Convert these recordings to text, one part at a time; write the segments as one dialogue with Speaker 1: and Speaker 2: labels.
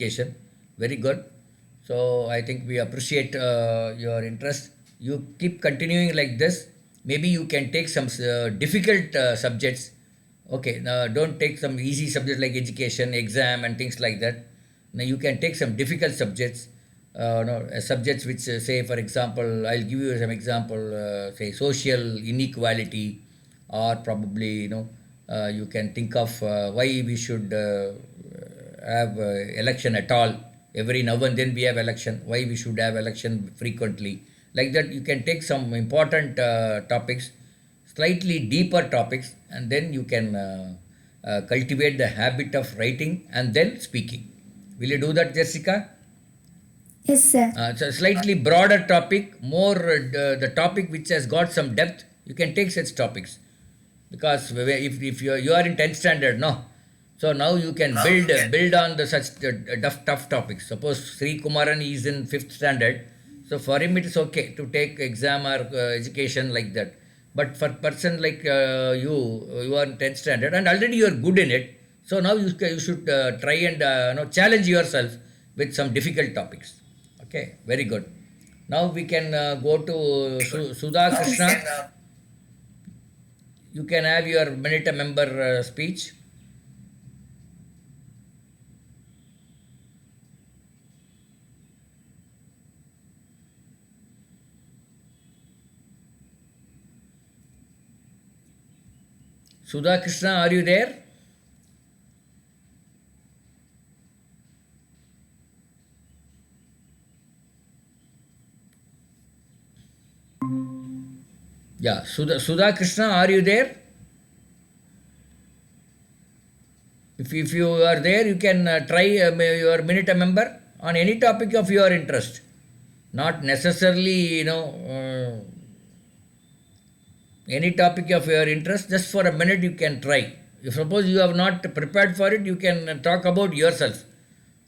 Speaker 1: education. Very good. So I think we appreciate your interest. You keep continuing like this. Maybe you can take some difficult subjects. Okay, now don't take some easy subjects like education, exam, and things like that. Now you can take some difficult subjects. No, subjects which, say, for example, I'll give you some example. Say social inequality, or probably you can think of why we should have election at all. Every now and then we have election. Why we should have election frequently? Like that, you can take some important topics, slightly deeper topics, and then you can cultivate the habit of writing and then speaking. Will you do that, Jessica?
Speaker 2: Yes, sir.
Speaker 1: It's a slightly broader topic, more the topic which has got some depth. You can take such topics because if you are in 10th standard, no, so now you can build on the such tough topics. Suppose Sri Kumaran is in 5th standard, so for him it is okay to take exam or education like that. But for person like you are in 10th standard and already you are good in it. So now you should try and challenge yourself with some difficult topics. Okay, very good. Now we can go to Sudha Krishna. You can have your minute a member speech. Sudha Krishna, are you there? Yeah, Sudha Krishna, are you there? If you are there, you can try your minute a member on any topic of your interest. Not necessarily, any topic of your interest, just for a minute you can try. If suppose you have not prepared for it, you can talk about yourself.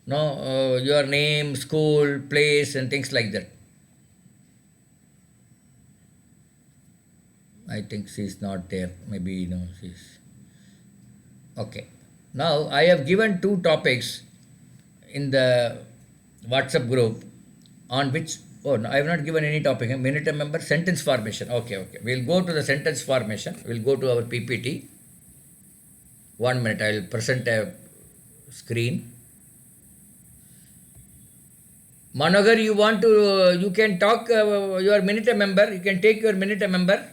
Speaker 1: No, your name, school, place, and things like that. I think she's not there. Maybe she's okay. Now I have given two topics in the WhatsApp group on which, oh no, I have not given any topic. A minute a member sentence formation. Okay, okay. We'll go to the sentence formation. We'll go to our PPT. 1 minute. I will present a screen. Manogar, you can talk your minute a member. You can take your minute a member.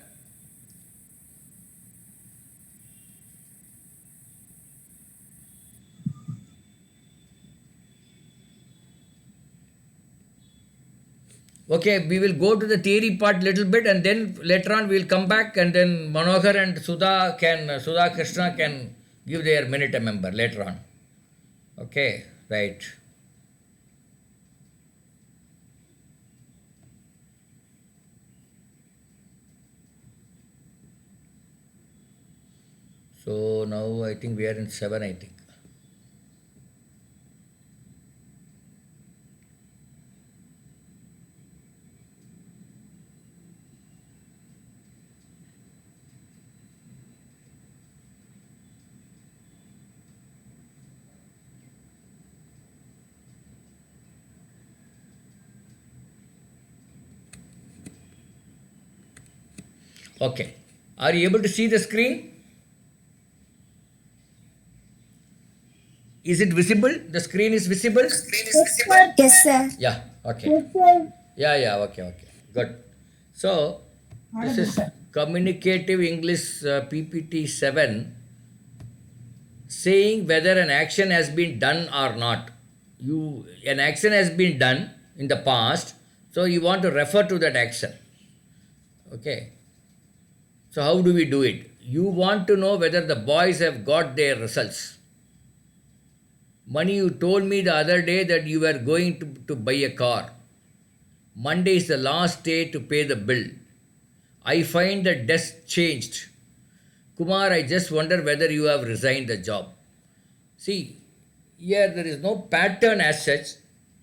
Speaker 1: Okay, we will go to the theory part little bit and then later on we will come back and then Manohar and Sudha Krishna can give their minute a member later on. Okay, right. So now I think we are in 7, I think. Okay. Are you able to see the screen? Is it visible? The screen is visible?
Speaker 2: Yes, sir.
Speaker 1: Yeah, okay. Yeah, yeah, okay, okay. Good. So, this is Communicative English PPT 7 saying whether an action has been done or not. An action has been done in the past, so you want to refer to that action. Okay. So, how do we do it? You want to know whether the boys have got their results. Money, you told me the other day that you were going to buy a car. Monday is the last day to pay the bill. I find the desk changed. Kumar, I just wonder whether you have resigned the job. See, here there is no pattern as such,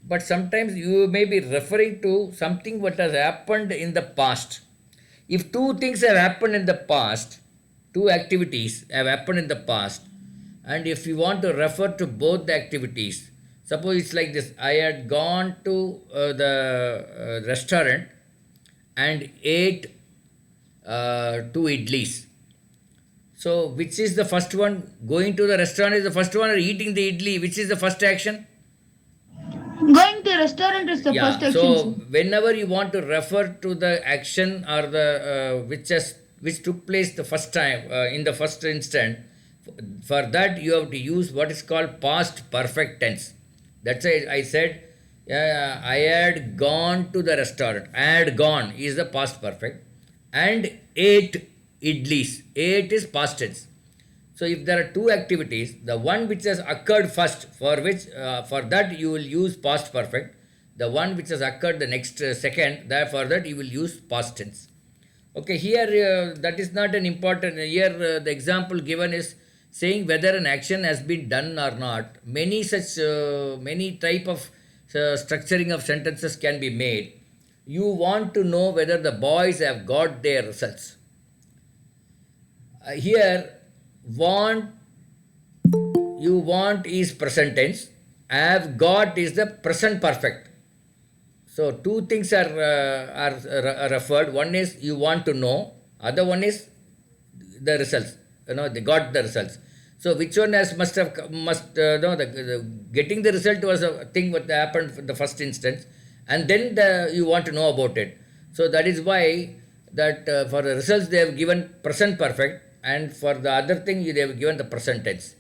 Speaker 1: but sometimes you may be referring to something what has happened in the past. If two things have happened in the past, two activities have happened in the past, and if you want to refer to both the activities, Suppose it's like this. I had gone to the restaurant and ate two idlis. So, which is the first one? Going to the restaurant is the first one, or eating the idli? Which is the first action?
Speaker 3: Going to restaurant is the first
Speaker 1: Yeah.
Speaker 3: action, sir.
Speaker 1: So, whenever you want to refer to the action or the which took place the first time in the first instant, for that you have to use what is called past perfect tense. That's why I said, I had gone to the restaurant. I had gone is the past perfect, and ate idlis. Ate is past tense. So if there are two activities, the one which has occurred first, for which for that you will use past perfect. The one which has occurred the next second, therefore that you will use past tense. Okay, here that is not an important. Here the example given is saying whether an action has been done or not. Many such many type of structuring of sentences can be made. You want to know whether the boys have got their results. Here, want, you want is present tense. Have got is the present perfect. So two things are referred. One is you want to know. Other one is the results. They got the results. So which one has must have must no the getting the result was a thing what happened in the first instance, and then you want to know about it. So that is why that for the results they have given present perfect, and for the other thing they have given the present tense.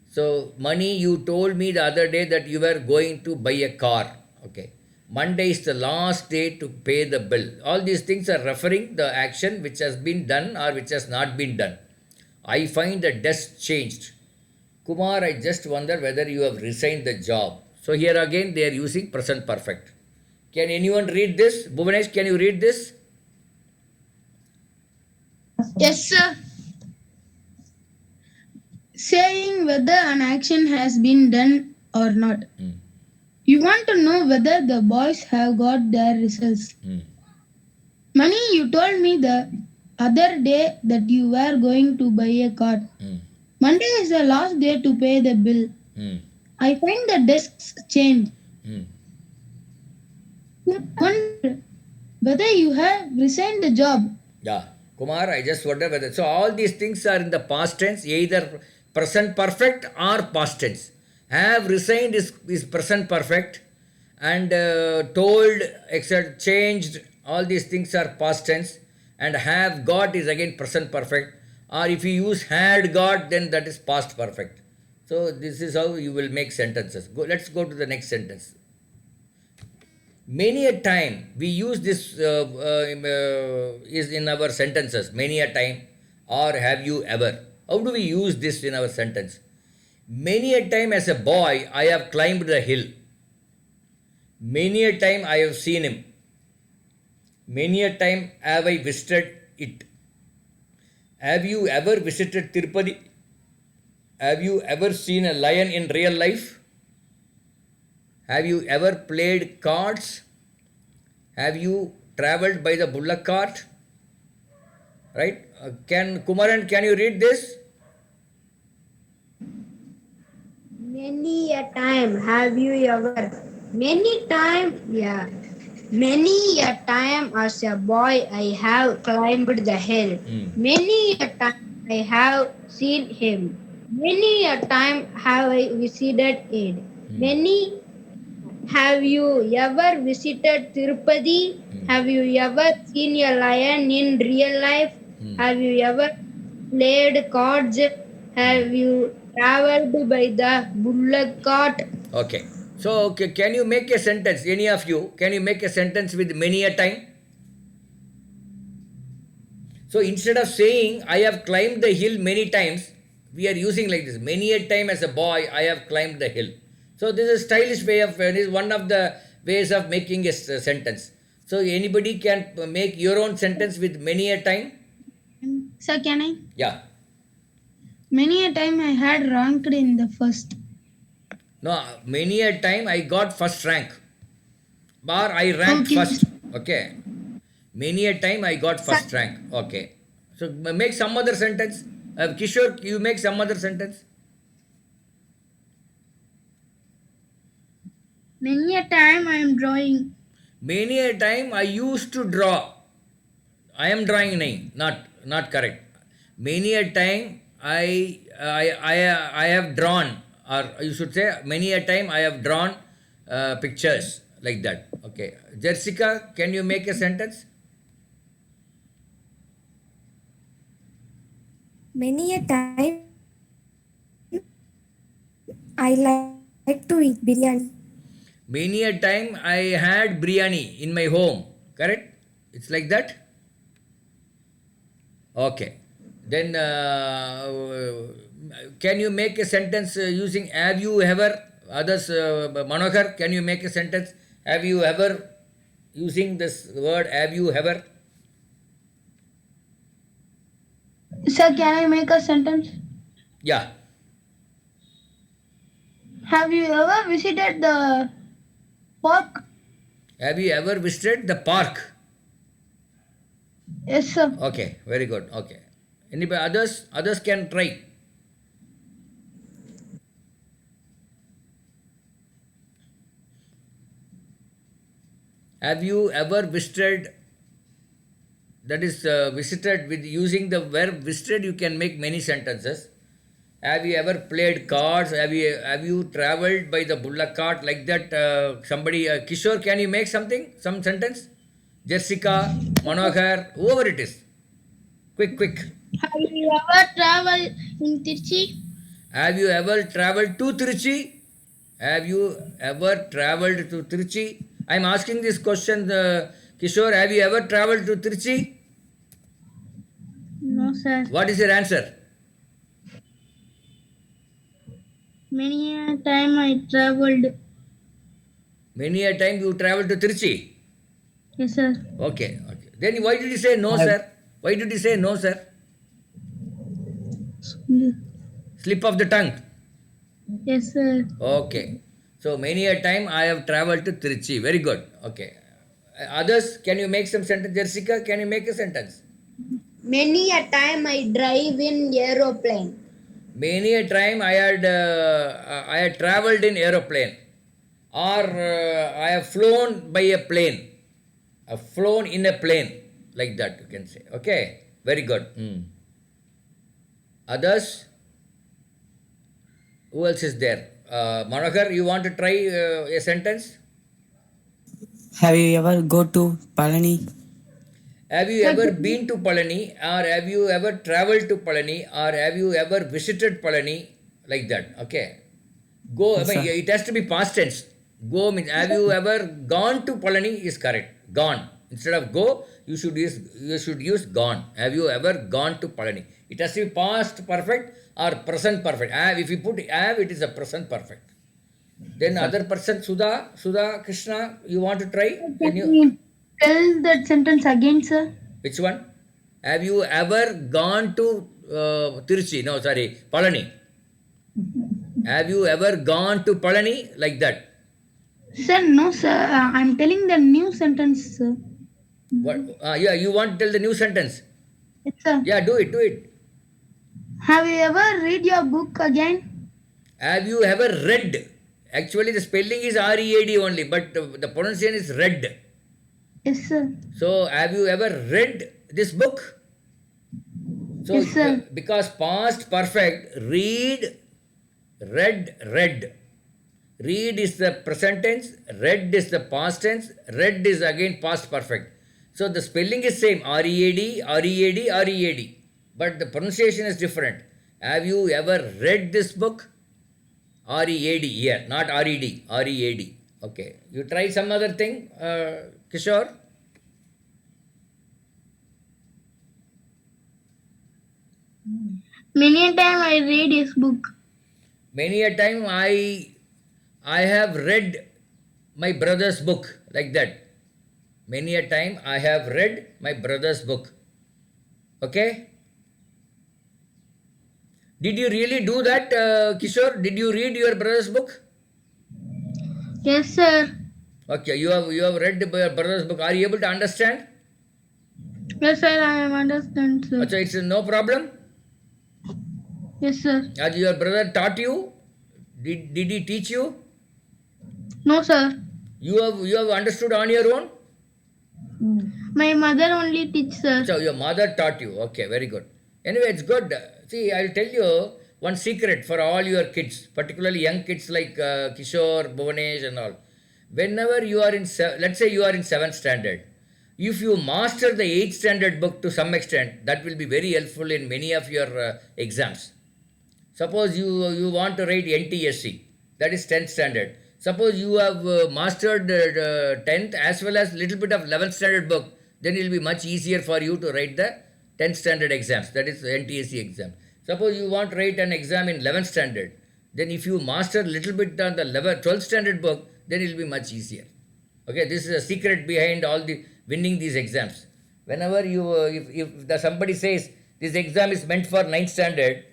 Speaker 1: So, money, you told me the other day that you were going to buy a car. Okay. Monday is the last day to pay the bill. All these things are referring the action which has been done or which has not been done. I find the desk changed. Kumar, I just wonder whether you have resigned the job. So here again they are using present perfect. Can anyone read this? Bhuvanesh, can you read this?
Speaker 3: Yes, sir. Saying whether an action has been done or not.
Speaker 1: Hmm.
Speaker 3: You want to know whether the boys have got their results.
Speaker 1: Hmm.
Speaker 3: Money, you told me the other day that you were going to buy a car.
Speaker 1: Hmm.
Speaker 3: Monday is the last day to pay the bill.
Speaker 1: Hmm.
Speaker 3: I find the desks changed.
Speaker 1: Hmm.
Speaker 3: Wonder whether you have resigned the job.
Speaker 1: Yeah, Kumar, I just wonder whether. So, all these things are in the past tense, either present perfect or past tense. Have resigned is present perfect, and told, etc., changed, all these things are past tense, and have got is again present perfect. Or if you use had got, then that is past perfect. So, this is how you will make sentences. Let's go to the next sentence. Many a time we use this is in our sentences. Many a time, or have you ever? How do we use this in our sentence? Many a time as a boy I have climbed the hill. Many a time I have seen him. Many a time have I visited it. Have you ever visited Tirupati? Have you ever seen a lion in real life? Have you ever played cards? Have you traveled by the bullock cart? Right? Can Kumaran, can you read this?
Speaker 4: Many a time have you ever? Many time, yeah. Many a time as a boy I have climbed the hill.
Speaker 1: Hmm.
Speaker 4: Many a time I have seen him. Many a time have I visited it.
Speaker 1: Hmm.
Speaker 4: Many have you ever visited Tirupati?
Speaker 1: Hmm.
Speaker 4: Have you ever seen a lion in real life?
Speaker 1: Hmm.
Speaker 4: Have you ever played cards? Have you traveled by the bullock cart?
Speaker 1: Okay. So, okay, can you make a sentence? Any of you, can you make a sentence with many a time? So, instead of saying, I have climbed the hill many times, we are using like this. Many a time as a boy, I have climbed the hill. So, this is a stylish way of, this is one of the ways of making a sentence. So, anybody can make your own sentence with many a time?
Speaker 3: Sir, can I?
Speaker 1: Yeah.
Speaker 3: Many a time I had ranked in the first.
Speaker 1: No, many a time I got first rank. Or I ranked
Speaker 3: Okay.
Speaker 1: first. Okay. Many a time I got
Speaker 3: Sir,
Speaker 1: first rank. Okay. So make some other sentence. Kishore, you make some other sentence.
Speaker 3: Many a time I am drawing.
Speaker 1: Many a time I used to draw. I am drawing nahi, not correct. Many a time I have drawn, or you should say many a time I have drawn pictures like that. Okay, Jessica, can you make a sentence?
Speaker 2: Many a time I like to eat biryani.
Speaker 1: Many a time I had biryani in my home. Correct? It's like that. Okay. Then can you make a sentence using have you ever? Others, Manohar, can you make a sentence? Have you ever using this word? Have you ever?
Speaker 3: Sir, can I make a sentence?
Speaker 1: Yeah.
Speaker 3: Have you ever visited the park?
Speaker 1: Have you ever visited the park?
Speaker 3: Yes, sir.
Speaker 1: Okay. Very good. Okay. Anybody others? Others can try. Have you ever visited? That is visited with using the verb visited. You can make many sentences. Have you ever played cards? Have you traveled by the bullock cart like that? Somebody, Kishore, can you make something? Some sentence? Jessica, Manohar, whoever it is. Quick, quick.
Speaker 3: Have you ever traveled in Tirchi?
Speaker 1: Have you ever traveled to Trichy? Have you ever traveled to Trichy? I am asking this question, Kishore. Have you ever traveled to Trichy?
Speaker 3: No, sir.
Speaker 1: What is your answer?
Speaker 3: Many a time I traveled.
Speaker 1: Many a time you traveled to Trichy.
Speaker 3: Yes, sir.
Speaker 1: Okay, okay. Then why did you say no,
Speaker 5: Have,
Speaker 1: sir? Why did you say no, sir? Slip of the tongue.
Speaker 3: Yes, sir.
Speaker 1: Okay. So many a time I have traveled to Trichy. Very good. Okay. Others, can you make some sentence? Jessica, can you make a sentence?
Speaker 4: Many a time I drive in aeroplane.
Speaker 1: Many a time I had traveled in aeroplane, or I have flown by a plane. I've flown in a plane, like that you can say. Okay. Very good. Others, who else is there? Manohar, you want to try a sentence?
Speaker 5: have you ever go to Palani?
Speaker 1: Have you ever been to Palani, or have you ever traveled to Palani, or have you ever visited Palani? Like that. Okay. Go, I
Speaker 5: Yes,
Speaker 1: mean,
Speaker 5: sir.
Speaker 1: it has to be past tense. Go means have you ever gone to Palani is correct. Gone. Instead of go, you should use gone. Have you ever gone to Palani? It has to be past perfect or present perfect. Have, if you put have, it is a present perfect. Then
Speaker 5: Sir.
Speaker 1: other person, Sudha Krishna, you want to try? Can
Speaker 3: Can
Speaker 1: you?
Speaker 3: you tell that sentence again, sir?
Speaker 1: Which one? Have you ever gone to Tiruchi? No, sorry, Palani. Have you ever gone to Palani? Like that.
Speaker 3: Sir, no, sir. I'm telling the new sentence, sir.
Speaker 1: What? Yeah, you want to tell the new sentence?
Speaker 3: Yes, sir.
Speaker 1: Yeah, do it, do it.
Speaker 3: Have you ever read your book again?
Speaker 1: Have you ever read? Actually, the spelling is READ only, but the pronunciation is read.
Speaker 3: Yes, sir.
Speaker 1: So, have you ever read this book? So,
Speaker 3: Yes, sir.
Speaker 1: because past perfect, read, read. Read is the present tense, read is the past tense, read is again past perfect. So, the spelling is same, READ, but the pronunciation is different. Have you ever read this book? READ here, not RED, READ. Okay. You try some other thing, Kishore?
Speaker 3: Many a time I read his book.
Speaker 1: Many a time I have read my brother's book like that. Many a time I have read my brother's book. Okay? Did you really do that, Kishore? Did you read your brother's book?
Speaker 3: Yes, sir.
Speaker 1: Okay, you have read your brother's book. Are you able to understand?
Speaker 3: Yes, sir. I am understand, sir.
Speaker 1: So it's no problem.
Speaker 3: Yes, sir.
Speaker 1: As your brother taught you, did he teach you?
Speaker 3: No, sir.
Speaker 1: You have understood on your own?
Speaker 3: My mother only teach, sir.
Speaker 1: So your mother taught you. Okay, very good. Anyway, it's good. See, I'll tell you one secret for all your kids, particularly young kids like Kishore, Bhuvanesh, and all. Whenever you are in, let's say you are in seventh standard, if you master the eighth standard book to some extent, that will be very helpful in many of your exams. Suppose you want to write NTSC, that is 10th standard. Suppose you have mastered 10th as well as little bit of 11th standard book, then it will be much easier for you to write the 10th standard exams, that is NTSC exam. Suppose you want to write an exam in 11th standard, then if you master little bit on the 12th standard book, then it will be much easier. Okay, this is a secret behind all the winning these exams. Whenever you, if somebody says this exam is meant for 9th standard,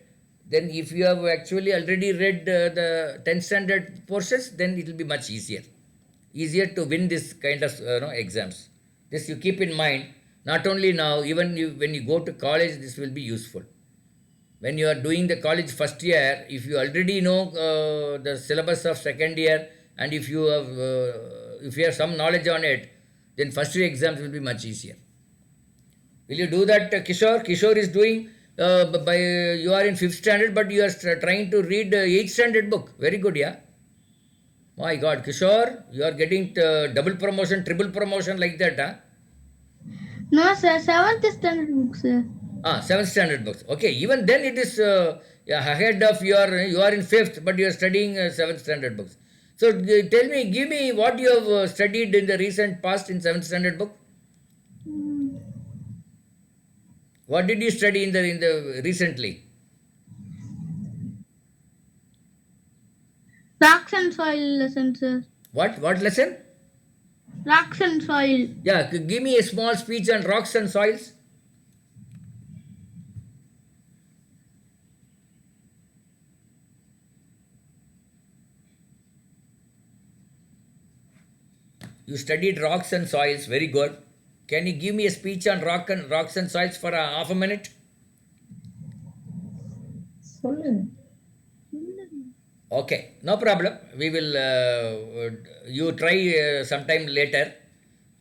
Speaker 1: then if you have actually already read the 10th standard portions, then it will be much easier to win this kind of exams. This you keep in mind. Not only now, even when you go to college, this will be useful. When you are doing the college first year, if you already know the syllabus of second year, and if you have some knowledge on it, then first year exams will be much easier. Will you do that, Kishore? Kishore is doing by you are in fifth standard, but you are trying to read eighth standard book. Very good, yeah. My God, Kishore, you are getting double promotion, triple promotion like that, huh?
Speaker 3: No, sir. Seventh standard book, sir.
Speaker 1: Seventh standard books. Okay, even then it is yeah, ahead of you are in fifth, but you are studying seventh standard books. So tell me, give me what you have studied in the recent past in seventh standard book. What did you study in the recently?
Speaker 3: Rocks and soil lesson, sir.
Speaker 1: What lesson?
Speaker 3: Rocks and soil.
Speaker 1: Yeah, give me a small speech on rocks and soils. You studied rocks and soils, very good. Can you give me a speech on rocks and soils for half a minute? Okay, no problem. We will you try sometime later.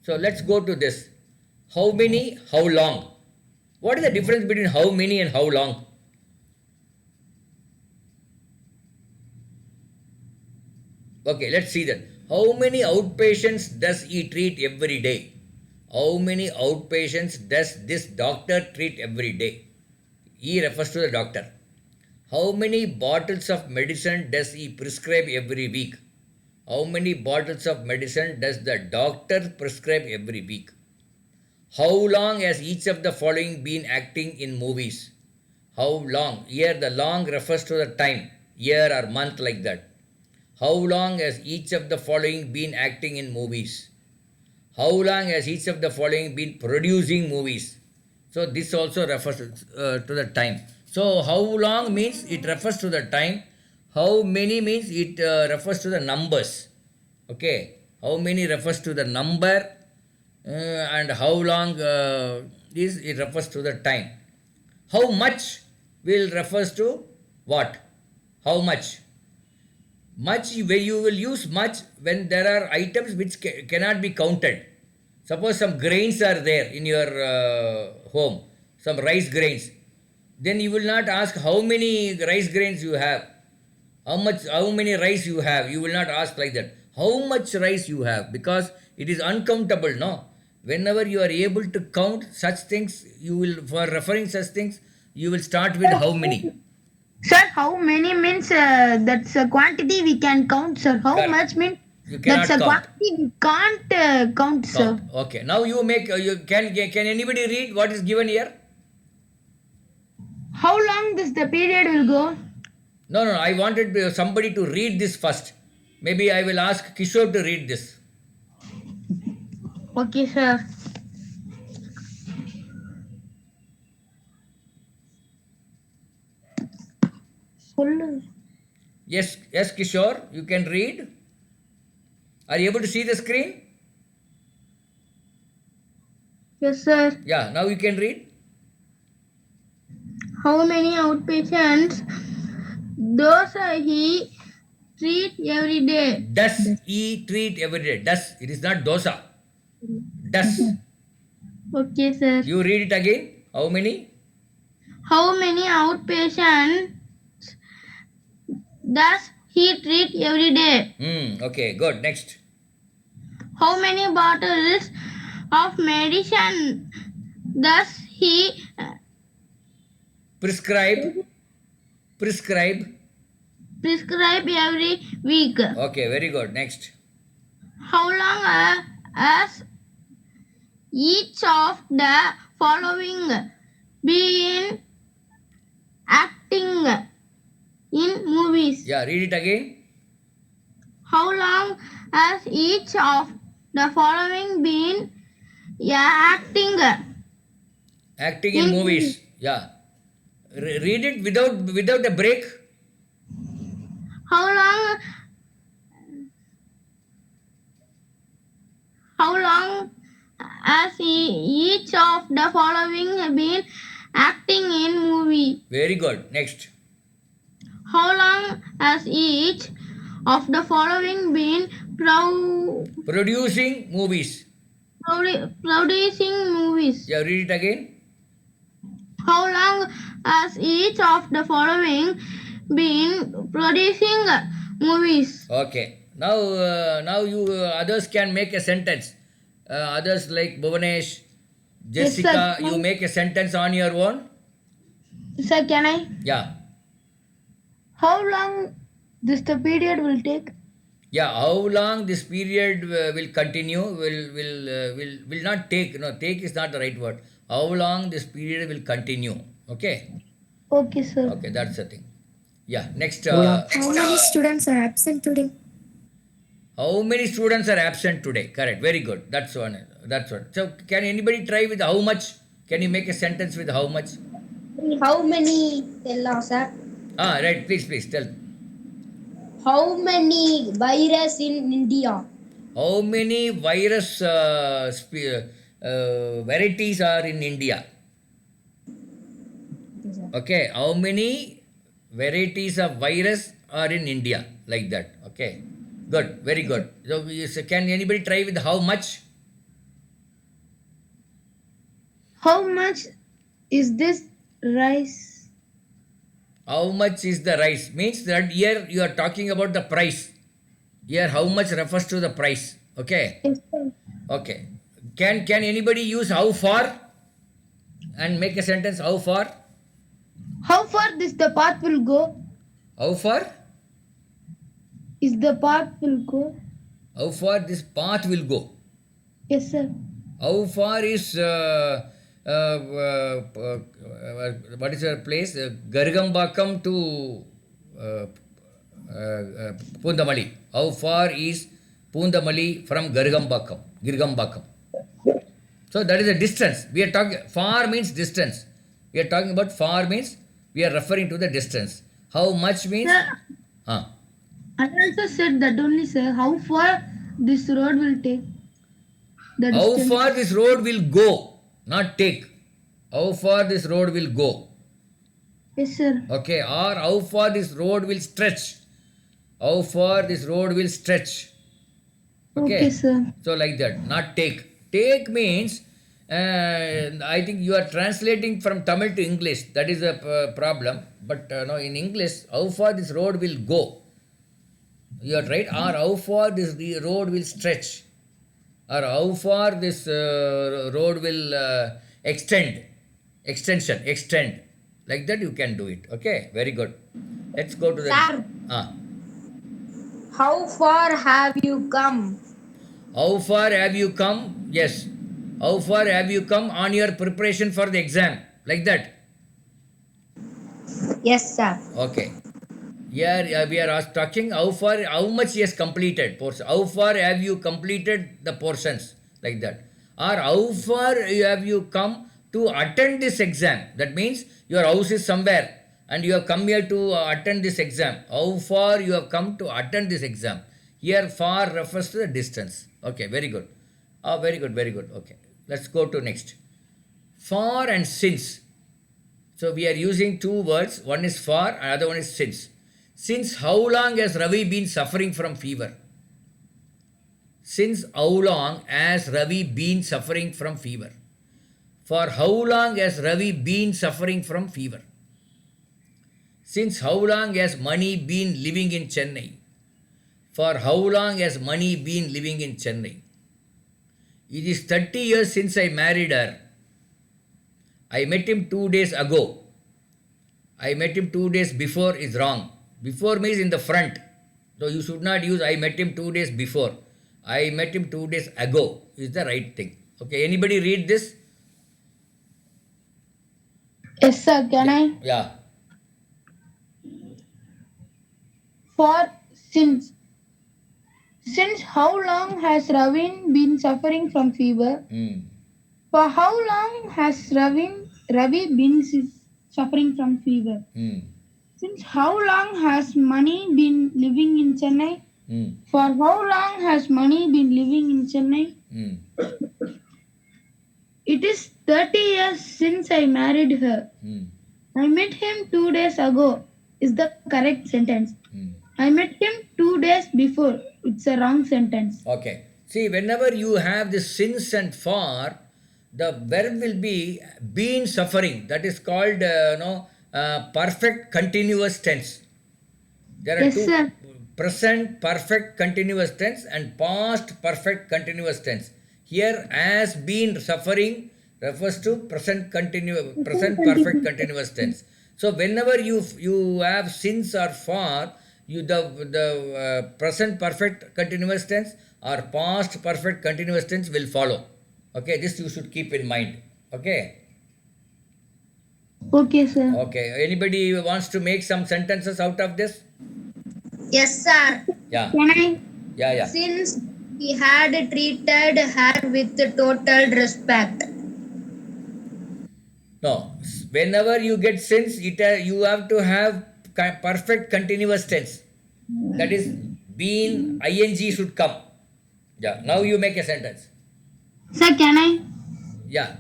Speaker 1: So let's go to this. How many? How long? What is the difference between how many and how long? Okay, let's see that. How many outpatients does he treat every day? How many outpatients does this doctor treat every day? He refers to the doctor. How many bottles of medicine does he prescribe every week? How many bottles of medicine does the doctor prescribe every week? How long has each of the following been acting in movies? How long? Here the long refers to the time, year or month like that. How long has each of the following been acting in movies? How long has each of the following been producing movies? So this also refers to the time. So how long means it refers to the time. How many means it refers to the numbers. Okay. How many refers to the number and how long is it refers to the time. How much will refers to what? How much? Much, where you will use much when there are items which cannot be counted. Suppose some grains are there in your home, some rice grains. Then you will not ask how many rice grains you have, how many rice you have. You will not ask like that. How much rice you have, because it is uncountable, no? Whenever you are able to count such things, you will, for referring such things, you will start with how many.
Speaker 3: Sir, how many means that's a quantity we can count, sir. How
Speaker 1: Correct.
Speaker 3: much means
Speaker 1: You
Speaker 3: that's
Speaker 1: cannot
Speaker 3: a
Speaker 1: count.
Speaker 3: quantity we can't count, sir.
Speaker 1: Count. Okay. Now you make. You can anybody read what is given here?
Speaker 3: How long this the period will go?
Speaker 1: No. I wanted somebody to read this first. Maybe I will ask Kishore to read this.
Speaker 3: Okay, sir.
Speaker 1: Yes, Kishore, you can read. Are you able to see the screen?
Speaker 3: Yes, sir.
Speaker 1: Yeah, now you can read.
Speaker 3: How many outpatients does he treat every day?
Speaker 1: Does he treat every day? Does. It is not dosa. Does.
Speaker 3: Okay, sir.
Speaker 1: You read it again. How many?
Speaker 3: How many outpatients does he treat every day?
Speaker 1: Okay, good. Next.
Speaker 3: How many bottles of medicine does he
Speaker 1: Prescribe. Prescribe.
Speaker 3: prescribe every week?
Speaker 1: Okay, very good. Next.
Speaker 3: How long has each of the following been acting in movies?
Speaker 1: Yeah, read it again.
Speaker 3: How long has each of the following been acting
Speaker 1: Acting in
Speaker 3: in movies?
Speaker 1: movies. Yeah. Read it without a break.
Speaker 3: How long how long has each of the following been acting in movie?
Speaker 1: Very good. Next.
Speaker 3: How long has each of the following been
Speaker 1: Producing movies.
Speaker 3: producing movies?
Speaker 1: Yeah, read it again.
Speaker 3: How long has each of the following been producing movies?
Speaker 1: Okay. Now you others can make a sentence. Others like Bhuvanesh,
Speaker 3: Yes, sir.
Speaker 1: Jessica, you make a sentence on your own.
Speaker 3: Sir, can I?
Speaker 1: Yeah.
Speaker 3: How long this the period will take?
Speaker 1: Yeah. How long this period will continue? Will not take. No, take is not the right word. How long this period will continue? Okay.
Speaker 3: Okay, sir.
Speaker 1: Okay, that's the thing. Yeah. Next.
Speaker 2: How many students are absent today?
Speaker 1: How many students are absent today? Correct. Very good. That's one. That's one. So, can anybody try with how much? Can you make a sentence with how much?
Speaker 4: How many? Tell us, sir.
Speaker 1: Right. Please tell.
Speaker 4: How many virus in India?
Speaker 1: How many virus varieties are in India? Okay. How many varieties of virus are in India? Like that. Okay. Good. Very good. So, can anybody try with how much?
Speaker 3: How much is this rice?
Speaker 1: How much is the rice? Means that here you are talking about the price. Here how much refers to the price. Okay.
Speaker 3: Yes, sir.
Speaker 1: Okay. Can anybody use how far and make a sentence how far?
Speaker 3: How far this the path will go?
Speaker 1: How far?
Speaker 3: Is the path will go?
Speaker 1: How far this path will go?
Speaker 3: Yes, sir.
Speaker 1: How far is what is your place? Gargambakam to Pundamali. How far is Pundamali from Gargambakam? Girgambakam. So that is a distance. We are talking far means distance. We are talking about far means we are referring to the distance. How much means?
Speaker 3: Sir,
Speaker 1: Huh.
Speaker 3: I also said that only, sir. How far this road will take? The
Speaker 1: How
Speaker 3: distance.
Speaker 1: far this road will go, not take. How far this road will go.
Speaker 3: Yes, sir.
Speaker 1: Okay, or how far this road will stretch. How far this road will stretch.
Speaker 3: Okay, sir.
Speaker 1: So like that, not take. Take means, I think you are translating from Tamil to English. That is a problem. But no, in English, how far this road will go. You are right. Or how far this road will stretch. Or how far this road will extend. Extend. Like that you can do it. Okay, very good. Let's go to the...
Speaker 4: Sir,
Speaker 1: Ah.
Speaker 4: how far have you come?
Speaker 1: How far have you come? Yes. How far have you come on your preparation for the exam? Like that.
Speaker 4: Yes, sir.
Speaker 1: Okay. Here we are talking how much he has completed. How far have you completed the portions? Like that. Or how far have you come to attend this exam? That means your house is somewhere and you have come here to attend this exam. How far you have come to attend this exam? Here far refers to the distance. Okay, very good. Very good. Okay. Let's go to next. For and since. So we are using two words. One is for, another one is since. Since how long has Ravi been suffering from fever? Since how long has Ravi been suffering from fever? For how long has Ravi been suffering from fever? Since how long has Mani been living in Chennai? For how long has Mani been living in Chennai? It is 30 years since I married her. I met him 2 days ago. I met him 2 days before is wrong. Before means in the front. So you should not use I met him 2 days before. I met him 2 days ago is the right thing. Okay, anybody read this?
Speaker 3: Yes, sir. Can I?
Speaker 1: Yeah.
Speaker 3: For since how long has Ravin been suffering from fever?
Speaker 1: Hmm.
Speaker 3: For how long has Ravi been suffering from fever?
Speaker 1: Hmm.
Speaker 3: Since how long has Mani been living in Chennai?
Speaker 1: Hmm.
Speaker 3: For how long has Mani been living in Chennai?
Speaker 1: Hmm.
Speaker 3: It is 30 years since I married her.
Speaker 1: Hmm.
Speaker 3: I met him 2 days ago, is the correct sentence.
Speaker 1: Hmm.
Speaker 3: I met him 2 days before, it's a wrong sentence.
Speaker 1: Okay. See, whenever you have this since and for, the verb will be been suffering. That is called, perfect continuous tense. There are
Speaker 3: Yes,
Speaker 1: two:
Speaker 3: sir.
Speaker 1: present perfect continuous tense and past perfect continuous tense. Here, has been suffering refers to present perfect continuous tense. So whenever you have since or for, the present perfect continuous tense or past perfect continuous tense will follow. Okay, this you should keep in mind. Okay.
Speaker 3: Okay, sir.
Speaker 1: Okay. Anybody wants to make some sentences out of this?
Speaker 4: Yes, sir.
Speaker 1: Yeah.
Speaker 3: Can I?
Speaker 1: Yeah.
Speaker 4: Since he had treated her with total respect.
Speaker 1: No, whenever you get since, you have to have perfect continuous tense. That is, been ing should come. Yeah. Now you make a sentence.
Speaker 3: Sir, can I?
Speaker 1: Yeah.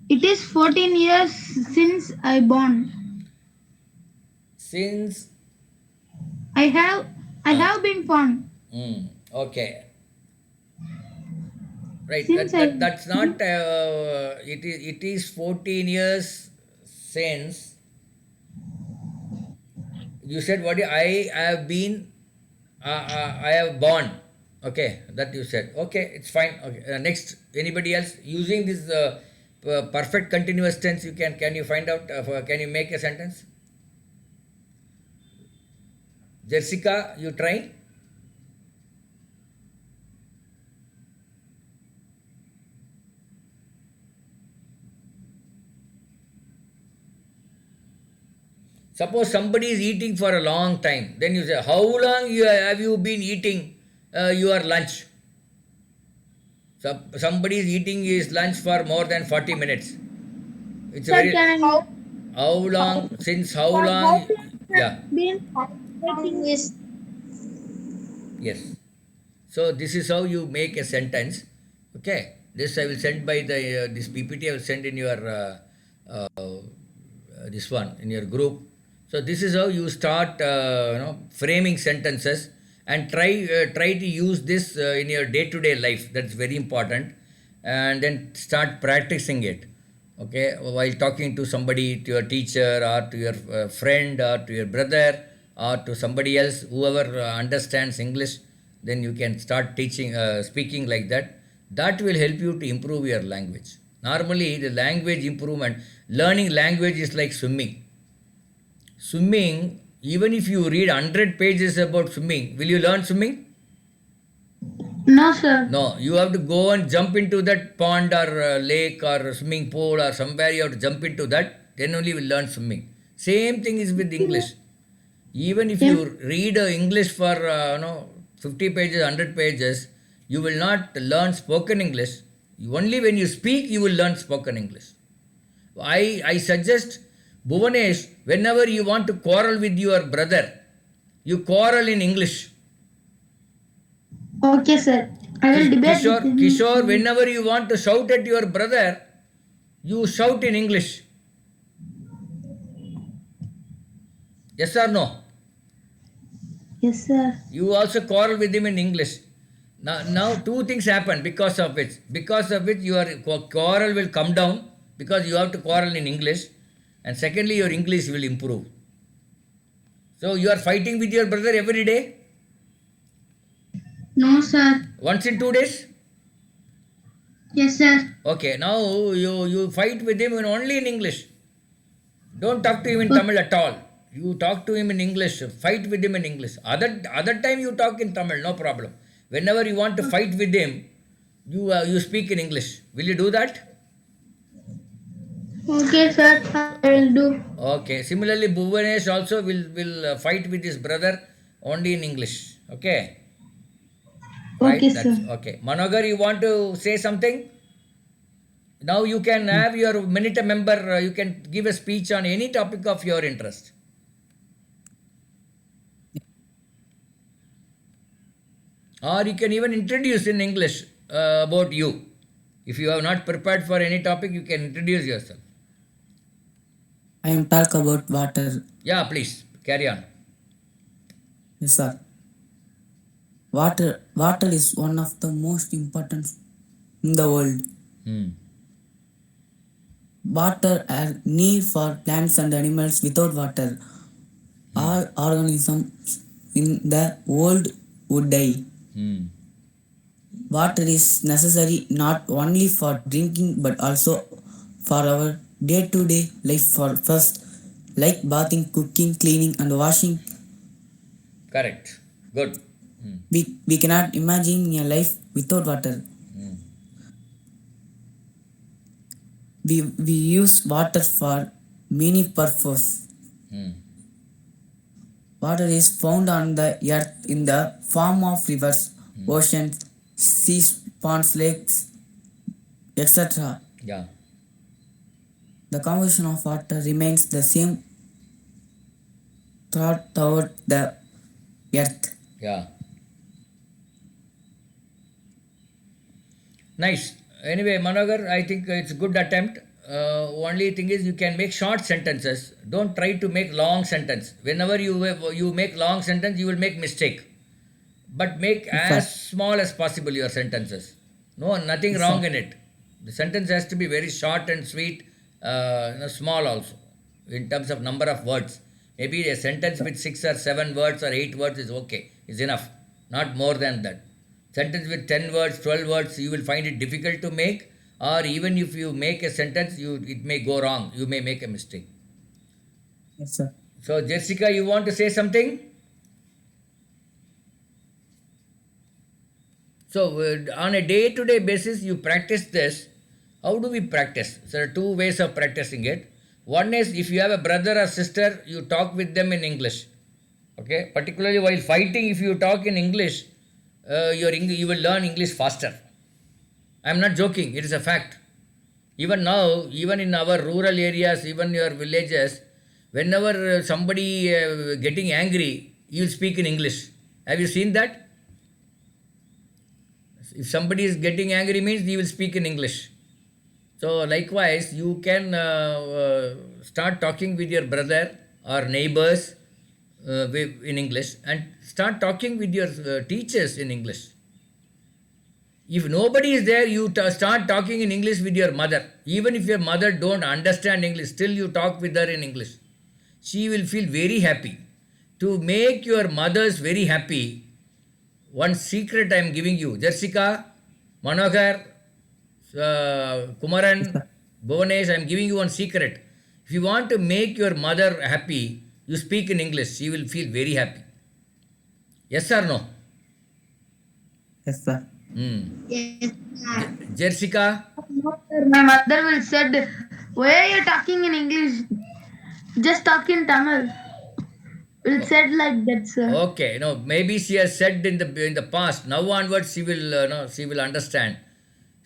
Speaker 3: It is 14 years since I born.
Speaker 1: Since.
Speaker 3: I have been born.
Speaker 1: Okay. Right.
Speaker 3: Since I
Speaker 1: That's not. It is 14 years since. You said what? I have been. I have born. Okay, that you said. Okay, it's fine. Okay. Next, anybody else using this perfect continuous tense? Can you find out? Can you make a sentence? Jessica, you try. Suppose somebody is eating for a long time. Then you say, how long have you been eating your lunch? Somebody is eating his lunch for more than 40 minutes. It's a
Speaker 3: Sir,
Speaker 1: very.
Speaker 3: can I?
Speaker 1: How long? Since how
Speaker 3: For how
Speaker 1: long?
Speaker 3: long
Speaker 1: Yeah.
Speaker 3: has been waiting?
Speaker 4: Is
Speaker 1: Yes. So this is how you make a sentence. Okay. This I will send by this PPT. I will send in your this one in your group. So this is how you start framing sentences and try to use this in your day to day life. That's very important. And then start practicing it. Okay, while talking to somebody, to your teacher or to your friend or to your brother or to somebody else, whoever understands English, then you can start teaching, speaking like that. That will help you to improve your language. Normally, the language improvement, learning language is like swimming. Swimming, even if you read 100 pages about swimming, will you learn swimming?
Speaker 3: No, sir.
Speaker 1: No, you have to go and jump into that pond or lake or swimming pool or somewhere you have to jump into that, then only you will learn swimming. Same thing is with English. Even if you read English for 50 pages, 100 pages, you will not learn spoken English. Only when you speak, you will learn spoken English. I suggest, Bhuvanesh, whenever you want to quarrel with your brother, you quarrel in English.
Speaker 3: Okay, sir. I will debate with him.
Speaker 1: Kishore, whenever you want to shout at your brother, you shout in English. Yes or no?
Speaker 3: Yes, sir.
Speaker 1: You also quarrel with him in English. Now two things happen because of which. Because of which your quarrel will come down because you have to quarrel in English. And secondly, your English will improve. So you are fighting with your brother every day?
Speaker 3: No, sir.
Speaker 1: Once in 2 days?
Speaker 3: Yes, sir.
Speaker 1: Okay, now you fight with him only in English. Don't talk to him in
Speaker 3: Okay.
Speaker 1: Tamil at all. You talk to him in English. Fight with him in English. Other time you talk in Tamil, no problem. Whenever you want to fight with him, you speak in English. Will you do that?
Speaker 3: Okay, sir. I will do.
Speaker 1: Okay. Similarly, Bhuvanesh also will fight with his brother only in English. Okay.
Speaker 3: Okay,
Speaker 1: Right.
Speaker 3: sir.
Speaker 1: That's okay. Manogar, you want to say something? Now you can have your minute member. You can give a speech on any topic of your interest. Or you can even introduce in English about you. If you are not prepared for any topic, you can introduce yourself.
Speaker 5: I am talk about water.
Speaker 1: Yeah, please carry on.
Speaker 5: Yes, sir. Water is one of the most important in the world.
Speaker 1: Hmm.
Speaker 5: Water are need for plants and animals. Without water, all organisms in the world would die.
Speaker 1: Hmm.
Speaker 5: Water is necessary not only for drinking but also for our day-to-day life for first, like bathing, cooking, cleaning, and washing.
Speaker 1: Correct. Good. Hmm.
Speaker 5: We cannot imagine a life without water.
Speaker 1: Hmm.
Speaker 5: We use water for many purposes.
Speaker 1: Hmm.
Speaker 5: Water is found on the earth in the form of rivers, oceans, seas, ponds, lakes, etc.
Speaker 1: Yeah.
Speaker 5: The composition of water remains the same throughout the earth.
Speaker 1: Yeah. Nice. Anyway, Manogar, I think it's a good attempt. Only thing is you can make short sentences. Don't try to make long sentence. Whenever you make long sentence, you will make mistake. But make
Speaker 5: Yes, sir.
Speaker 1: as small as possible your sentences. No, nothing
Speaker 5: Yes,
Speaker 1: wrong
Speaker 5: sir.
Speaker 1: in it. The sentence has to be very short and sweet, small also, in terms of number of words. Maybe a sentence with 6 or 7 words or 8 words is okay, is enough. Not more than that. Sentence with 10 words, 12 words, you will find it difficult to make, or even if you make a sentence, it may go wrong. You may make a mistake.
Speaker 5: Yes, sir.
Speaker 1: So, Jessica, you want to say something? So, on a day to day basis, you practice this. How do we practice? There are two ways of practicing it. One is if you have a brother or sister, you talk with them in English. Okay, particularly while fighting, if you talk in English, you will learn English faster. I am not joking, it is a fact. Even now, even in our rural areas, even your villages, whenever somebody getting angry, you will speak in English. Have you seen that? If somebody is getting angry means he will speak in English. So likewise, you can start talking with your brother or neighbors in English and start talking with your teachers in English. If nobody is there, you start talking in English with your mother. Even if your mother don't understand English, still you talk with her in English. She will feel very happy. To make your mothers very happy, one secret I am giving you. Jessica, Manohar,
Speaker 5: Yes,
Speaker 1: Kumaran,
Speaker 5: sir.
Speaker 1: Bhuvanesh, I am giving you one secret. If you want to make your mother happy, you speak in English. She will feel very happy. Yes or no?
Speaker 5: Yes, sir.
Speaker 1: Hmm.
Speaker 4: Yes, sir.
Speaker 1: Jessica?
Speaker 3: No, sir. My mother will said, "Why are you talking in English? Just talk in Tamil." Will said like that, sir.
Speaker 1: Okay, no, maybe she has said in the past. Now onwards, she will no, she will understand.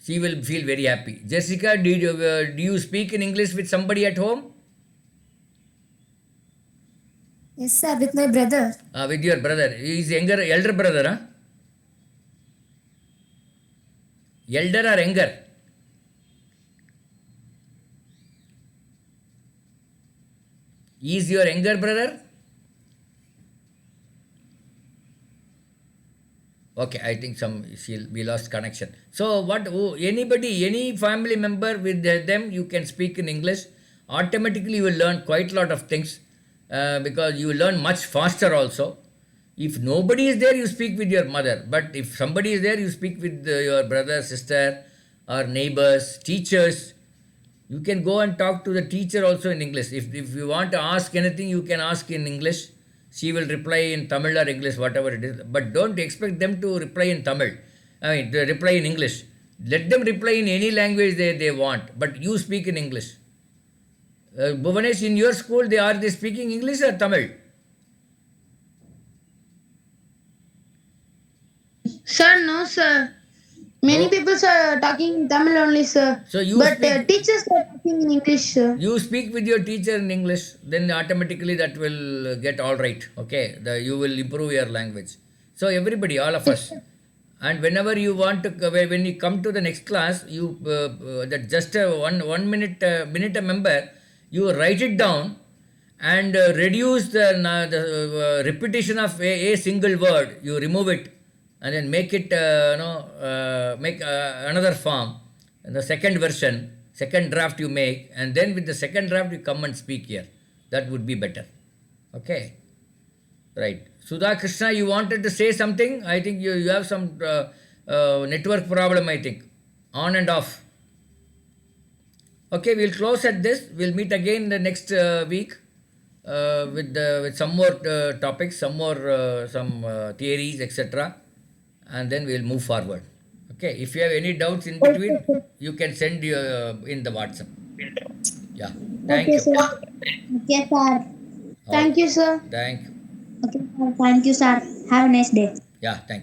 Speaker 1: She will feel very happy. Jessica, do you speak in English with somebody at home?
Speaker 2: Yes, sir, with my brother.
Speaker 1: With your brother. He is elder brother, huh? Elder or younger? He is your younger brother? Okay, I think we lost connection. So anybody, any family member with them, you can speak in English. Automatically, you will learn quite a lot of things because you will learn much faster also. If nobody is there, you speak with your mother. But if somebody is there, you speak with your brother, sister, or neighbors, teachers. You can go and talk to the teacher also in English. If you want to ask anything, you can ask in English. She will reply in Tamil or English, whatever it is. But don't expect them to reply in Tamil. I mean, to reply in English. Let them reply in any language they want. But you speak in English. Bhuvanesh, in your school, they speaking English or Tamil?
Speaker 3: Sir, no, sir. Many
Speaker 1: No.
Speaker 3: people are talking in Tamil only, sir.
Speaker 1: So you
Speaker 3: But
Speaker 1: speak.
Speaker 3: teachers are talking in English, sir.
Speaker 1: You speak with your teacher in English, then automatically that will get all right. Okay, you will improve your language. So everybody, all of us, and whenever you want to, when you come to the next class, you that just one minute a member, you write it down and reduce the repetition of a single word. You remove it and then make it make another form, and the second version, second draft you make, and then with the second draft you come and speak here. That would be better. Okay, right. Sudha Krishna, you wanted to say something? I think you have some network problem, I think, on and off. Okay, we'll close at this. We'll meet again the next week with some more topics, some more theories, etc., and then we'll move forward. Okay, if you have any doubts in between, you can send in the WhatsApp. Yeah, thank
Speaker 4: Okay,
Speaker 1: you.
Speaker 4: sir. Okay, sir.
Speaker 1: All right.
Speaker 3: Thank you, sir.
Speaker 1: Thank you.
Speaker 4: Okay, sir. Thank you, sir. Have a nice day.
Speaker 1: Yeah, thank you.